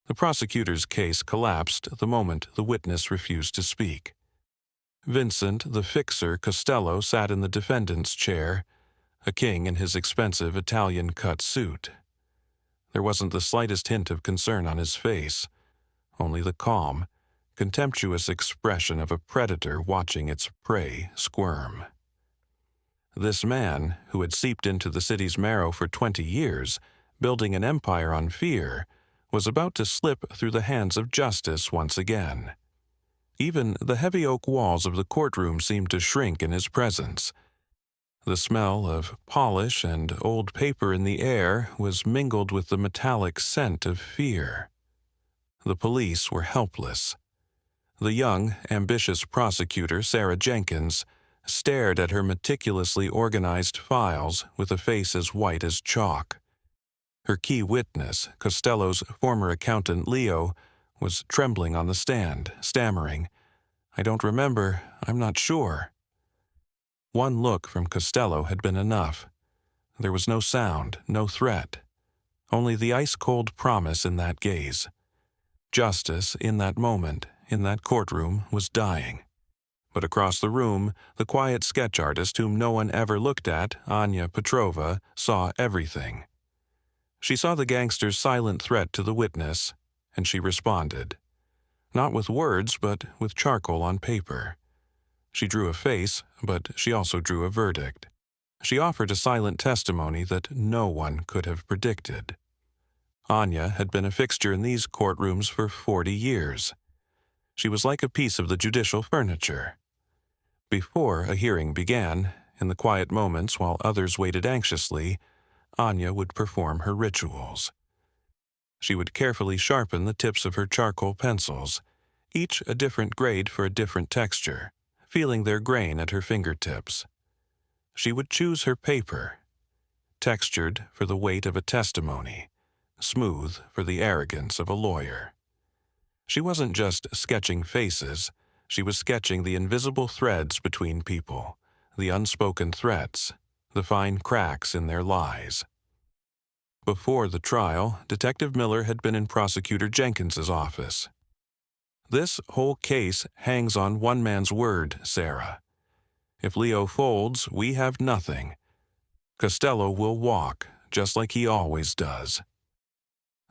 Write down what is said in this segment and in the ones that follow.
The prosecutor's case collapsed the moment the witness refused to speak. Vincent, the fixer Costello, sat in the defendant's chair, a king in his expensive Italian-cut suit. There wasn't the slightest hint of concern on his face, only the calm, contemptuous expression of a predator watching its prey squirm. This man, who had seeped into the city's marrow for 20 years, building an empire on fear, was about to slip through the hands of justice once again. Even the heavy oak walls of the courtroom seemed to shrink in his presence. The smell of polish and old paper in the air was mingled with the metallic scent of fear. The police were helpless. The young, ambitious prosecutor, Sarah Jenkins, stared at her meticulously organized files with a face as white as chalk. Her key witness, Costello's former accountant Leo, was trembling on the stand, stammering, "I don't remember, I'm not sure." One look from Costello had been enough. There was no sound, no threat, only the ice-cold promise in that gaze. Justice, in that moment, in that courtroom, was dying. But across the room, the quiet sketch artist whom no one ever looked at, Anya Petrova, saw everything. She saw the gangster's silent threat to the witness, and she responded. Not with words, but with charcoal on paper. She drew a face, but she also drew a verdict. She offered a silent testimony that no one could have predicted. Anya had been a fixture in these courtrooms for 40 years. She was like a piece of the judicial furniture. Before a hearing began, in the quiet moments while others waited anxiously, Anya would perform her rituals. She would carefully sharpen the tips of her charcoal pencils, each a different grade for a different texture, feeling their grain at her fingertips. She would choose her paper, textured for the weight of a testimony, smooth for the arrogance of a lawyer. She wasn't just sketching faces, she was sketching the invisible threads between people, the unspoken threats, the fine cracks in their lies. Before the trial, Detective Miller had been in Prosecutor Jenkins's office. "This whole case hangs on one man's word, Sarah. If Leo folds, we have nothing. Costello will walk, just like he always does."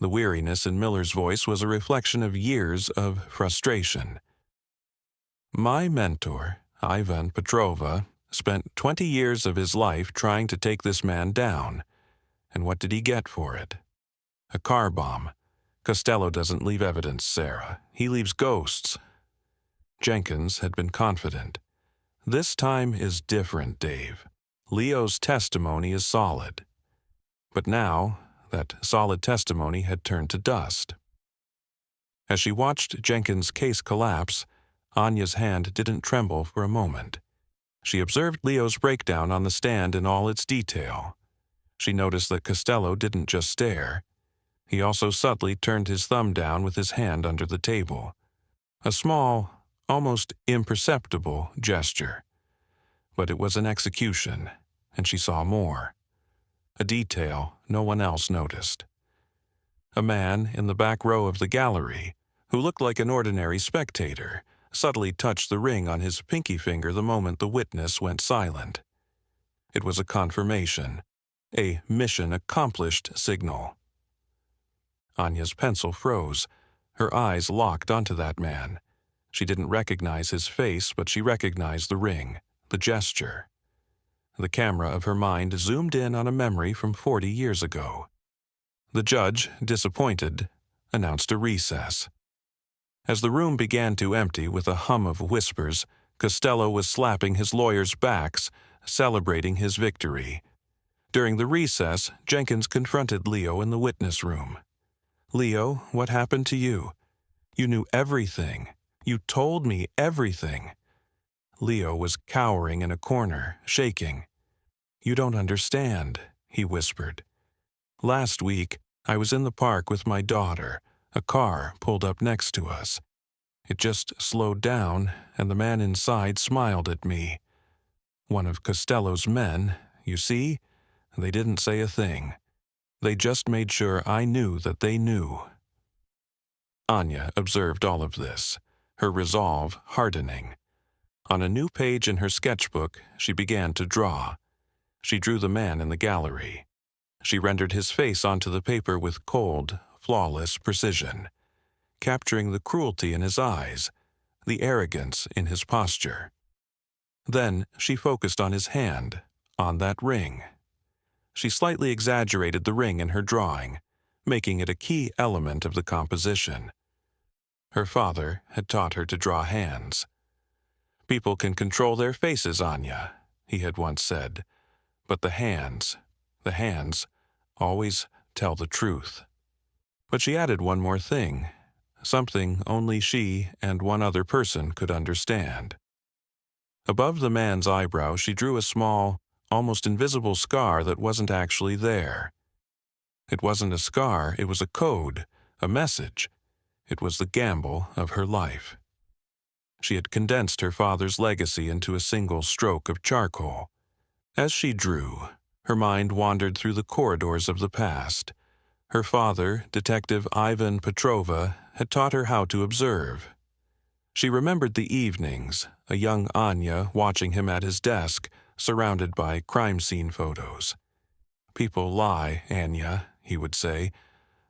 The weariness in Miller's voice was a reflection of years of frustration. "My mentor, Ivan Petrova, spent 20 years of his life trying to take this man down. And what did he get for it? A car bomb. Costello doesn't leave evidence, Sarah. He leaves ghosts." Jenkins had been confident. "This time is different, Dave. Leo's testimony is solid." But now, that solid testimony had turned to dust. As she watched Jenkins' case collapse, Anya's hand didn't tremble for a moment. She observed Leo's breakdown on the stand in all its detail. She noticed that Costello didn't just stare. He also subtly turned his thumb down with his hand under the table. A small, almost imperceptible gesture. But it was an execution, and she saw more. A detail no one else noticed. A man in the back row of the gallery, who looked like an ordinary spectator, subtly touched the ring on his pinky finger the moment the witness went silent. It was a confirmation, a mission accomplished signal. Anya's pencil froze. Her eyes locked onto that man. She didn't recognize his face, but she recognized the ring, the gesture. The camera of her mind zoomed in on a memory from 40 years ago. The judge, disappointed, announced a recess. As the room began to empty with a hum of whispers, Costello was slapping his lawyers' backs, celebrating his victory. During the recess, Jenkins confronted Leo in the witness room. "Leo, what happened to you? You knew everything. You told me everything." Leo was cowering in a corner, shaking. "You don't understand," he whispered. "Last week, I was in the park with my daughter. A car pulled up next to us. It just slowed down, and the man inside smiled at me. One of Costello's men, you see? They didn't say a thing. They just made sure I knew that they knew." Anya observed all of this, her resolve hardening. On a new page in her sketchbook, she began to draw. She drew the man in the gallery. She rendered his face onto the paper with cold, flawless precision, capturing the cruelty in his eyes, the arrogance in his posture. Then she focused on his hand, on that ring. She slightly exaggerated the ring in her drawing, making it a key element of the composition. Her father had taught her to draw hands. "People can control their faces, Anya," he had once said, "but the hands, always tell the truth." But she added one more thing, something only she and one other person could understand. Above the man's eyebrow, she drew a small, almost invisible scar that wasn't actually there. It wasn't a scar, it was a code, a message. It was the gamble of her life. She had condensed her father's legacy into a single stroke of charcoal. As she drew, her mind wandered through the corridors of the past. Her father, Detective Ivan Petrova, had taught her how to observe. She remembered the evenings, a young Anya watching him at his desk, surrounded by crime scene photos. "People lie, Anya," he would say,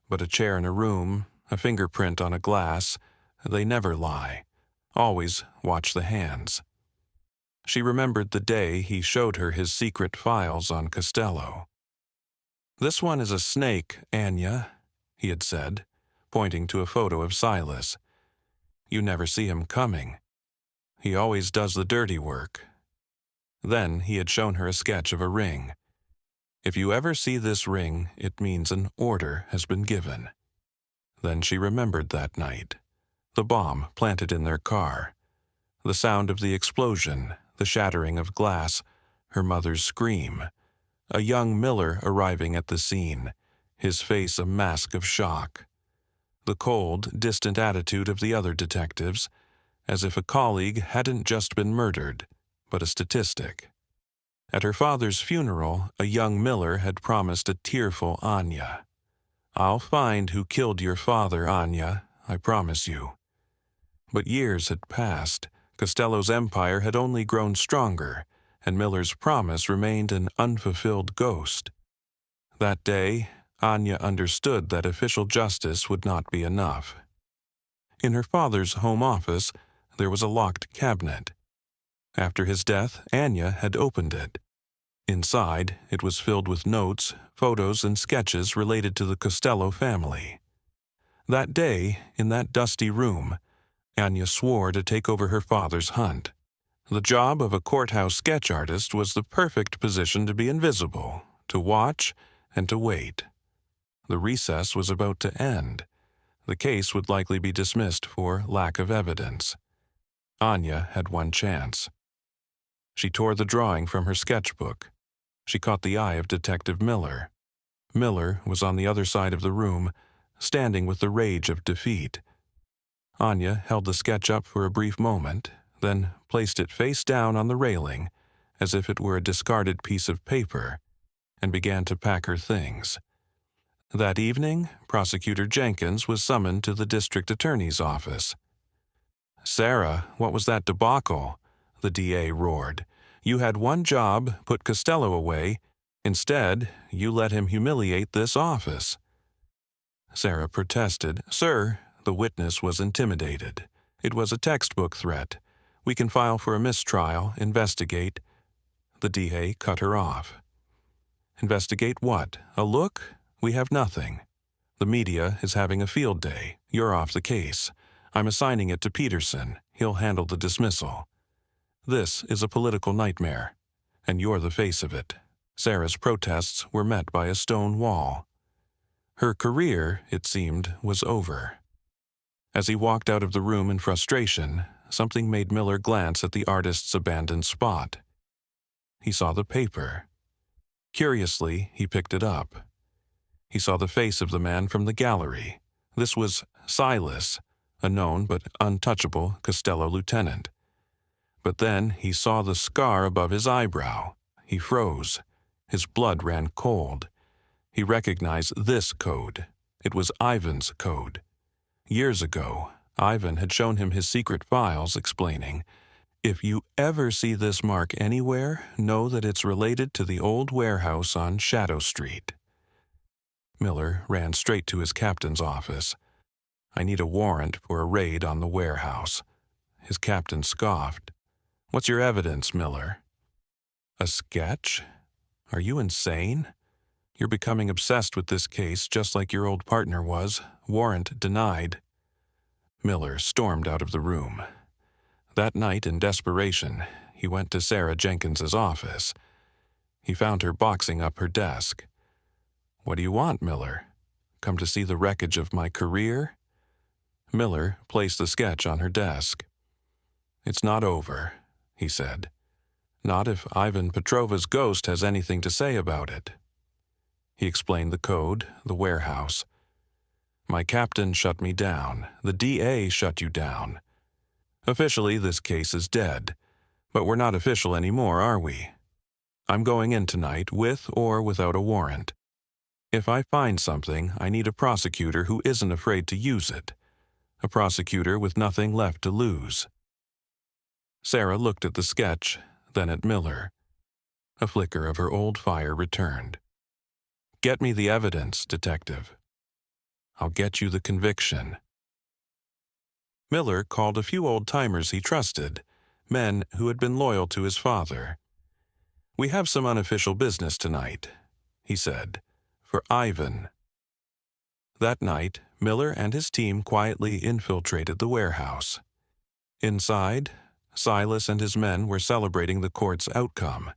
"but a chair in a room, a fingerprint on a glass, they never lie. Always watch the hands." She remembered the day he showed her his secret files on Costello. "This one is a snake, Anya," he had said, pointing to a photo of Silas. "You never see him coming. He always does the dirty work." Then he had shown her a sketch of a ring. "If you ever see this ring, it means an order has been given." Then she remembered that night, the bomb planted in their car, the sound of the explosion, the shattering of glass, her mother's scream, a young Miller arriving at the scene, his face a mask of shock, the cold, distant attitude of the other detectives, as if a colleague hadn't just been murdered, but a statistic. At her father's funeral, a young Miller had promised a tearful Anya. "I'll find who killed your father, Anya, I promise you." But years had passed. Costello's empire had only grown stronger, and Miller's promise remained an unfulfilled ghost. That day, Anya understood that official justice would not be enough. In her father's home office, there was a locked cabinet. After his death, Anya had opened it. Inside, it was filled with notes, photos, and sketches related to the Costello family. That day, in that dusty room, Anya swore to take over her father's hunt. The job of a courthouse sketch artist was the perfect position to be invisible, to watch, and to wait. The recess was about to end. The case would likely be dismissed for lack of evidence. Anya had one chance. She tore the drawing from her sketchbook. She caught the eye of Detective Miller. Miller was on the other side of the room, standing with the rage of defeat. Anya held the sketch up for a brief moment, then placed it face down on the railing, as if it were a discarded piece of paper, and began to pack her things. That evening, Prosecutor Jenkins was summoned to the district attorney's office. "Sarah, what was that debacle?" the DA roared. "You had one job, put Costello away. Instead, you let him humiliate this office." Sarah protested. "Sir," the witness was intimidated. "It was a textbook threat. We can file for a mistrial, investigate." The DA cut her off. "Investigate what? A look? We have nothing. The media is having a field day. You're off the case. I'm assigning it to Peterson. He'll handle the dismissal. This is a political nightmare, and you're the face of it." Sarah's protests were met by a stone wall. Her career, it seemed, was over. As he walked out of the room in frustration, something made Miller glance at the artist's abandoned spot. He saw the paper. Curiously, he picked it up. He saw the face of the man from the gallery. This was Silas, a known but untouchable Costello lieutenant. But then he saw the scar above his eyebrow. He froze. His blood ran cold. He recognized this code. It was Ivan's code. Years ago, Ivan had shown him his secret files, explaining, "If you ever see this mark anywhere, know that it's related to the old warehouse on Shadow Street." Miller ran straight to his captain's office. "I need a warrant for a raid on the warehouse." His captain scoffed. "What's your evidence, Miller?" "A sketch? Are you insane? You're becoming obsessed with this case just like your old partner was. Warrant denied." Miller stormed out of the room. That night, in desperation, he went to Sarah Jenkins's office. He found her boxing up her desk. "What do you want, Miller? Come to see the wreckage of my career?" Miller placed the sketch on her desk. "It's not over," he said. "Not if Ivan Petrova's ghost has anything to say about it." He explained the code, the warehouse. "My captain shut me down. The DA shut you down. Officially, this case is dead. But we're not official anymore, are we? I'm going in tonight with or without a warrant. If I find something, I need a prosecutor who isn't afraid to use it. A prosecutor with nothing left to lose." Sarah looked at the sketch, then at Miller. A flicker of her old fire returned. "Get me the evidence, detective. I'll get you the conviction." Miller called a few old-timers he trusted, men who had been loyal to his father. "We have some unofficial business tonight," he said, "for Ivan." That night, Miller and his team quietly infiltrated the warehouse. Inside, Silas and his men were celebrating the court's outcome,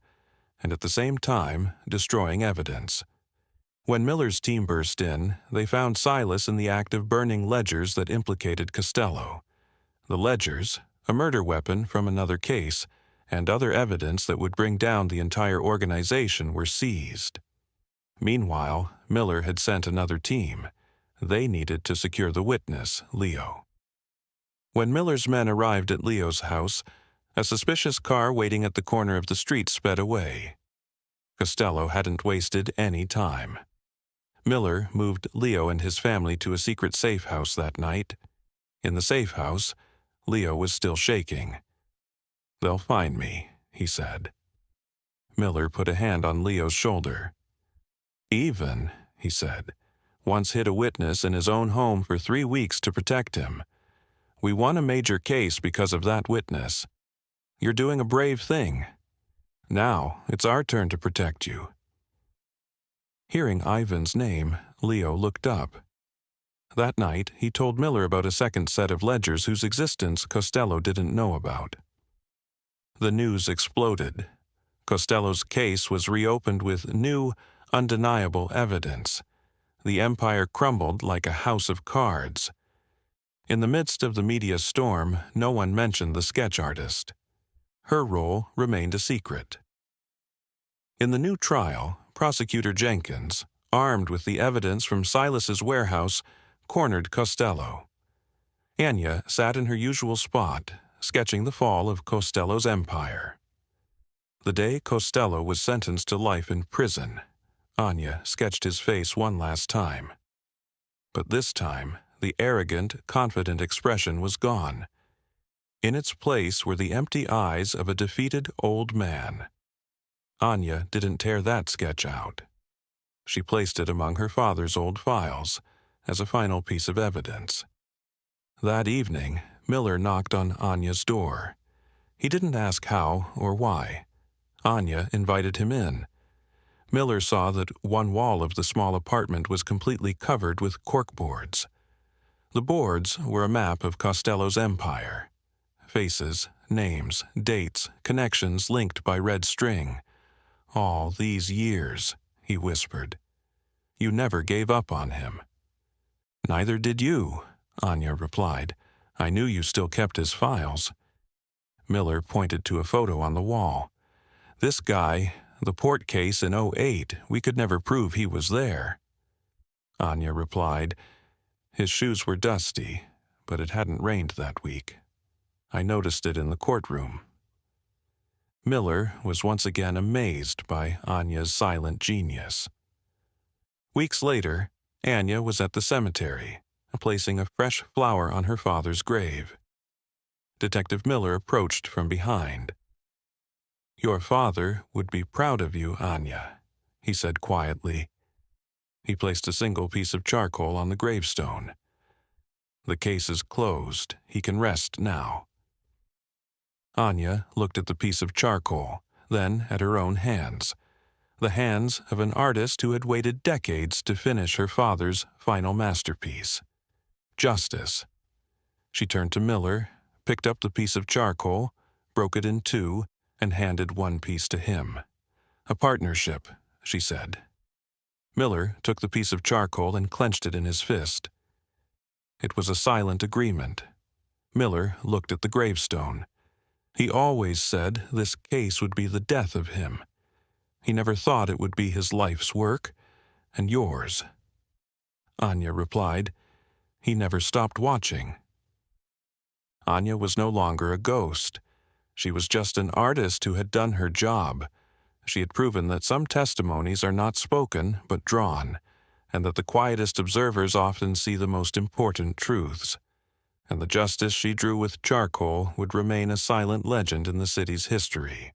and at the same time destroying evidence. When Miller's team burst in, they found Silas in the act of burning ledgers that implicated Costello. The ledgers, a murder weapon from another case, and other evidence that would bring down the entire organization were seized. Meanwhile, Miller had sent another team. They needed to secure the witness, Leo. When Miller's men arrived at Leo's house, a suspicious car waiting at the corner of the street sped away. Costello hadn't wasted any time. Miller moved Leo and his family to a secret safe house that night. In the safe house, Leo was still shaking. "They'll find me," he said. Miller put a hand on Leo's shoulder. "Even," he said, "once hid a witness in his own home for 3 weeks to protect him. We won a major case because of that witness. You're doing a brave thing. Now it's our turn to protect you." Hearing Ivan's name, Leo looked up. That night, he told Miller about a second set of ledgers whose existence Costello didn't know about. The news exploded. Costello's case was reopened with new, undeniable evidence. The empire crumbled like a house of cards. In the midst of the media storm, no one mentioned the sketch artist. Her role remained a secret. In the new trial, Prosecutor Jenkins, armed with the evidence from Silas's warehouse, cornered Costello. Anya sat in her usual spot, sketching the fall of Costello's empire. The day Costello was sentenced to life in prison, Anya sketched his face one last time. But this time, the arrogant, confident expression was gone. In its place were the empty eyes of a defeated old man. Anya didn't tear that sketch out. She placed it among her father's old files as a final piece of evidence. That evening, Miller knocked on Anya's door. He didn't ask how or why. Anya invited him in. Miller saw that one wall of the small apartment was completely covered with corkboards. The boards were a map of Costello's empire. Faces, names, dates, connections linked by red string. "All these years," he whispered. "You never gave up on him." "Neither did you," Anya replied. "I knew you still kept his files." Miller pointed to a photo on the wall. "This guy, the Port case in '08, we could never prove he was there." Anya replied, "His shoes were dusty, but it hadn't rained that week. I noticed it in the courtroom." Miller was once again amazed by Anya's silent genius. Weeks later, Anya was at the cemetery, placing a fresh flower on her father's grave. Detective Miller approached from behind. "Your father would be proud of you, Anya," he said quietly. He placed a single piece of charcoal on the gravestone. "The case is closed. He can rest now." Anya looked at the piece of charcoal, then at her own hands. The hands of an artist who had waited decades to finish her father's final masterpiece. Justice. She turned to Miller, picked up the piece of charcoal, broke it in two, and handed one piece to him. "A partnership," she said. Miller took the piece of charcoal and clenched it in his fist. It was a silent agreement. Miller looked at the gravestone. He always said this case would be the death of him. He never thought it would be his life's work, and yours. Anya replied, "He never stopped watching." Anya was no longer a ghost. She was just an artist who had done her job. She had proven that some testimonies are not spoken but drawn, and that the quietest observers often see the most important truths. And the justice she drew with charcoal would remain a silent legend in the city's history.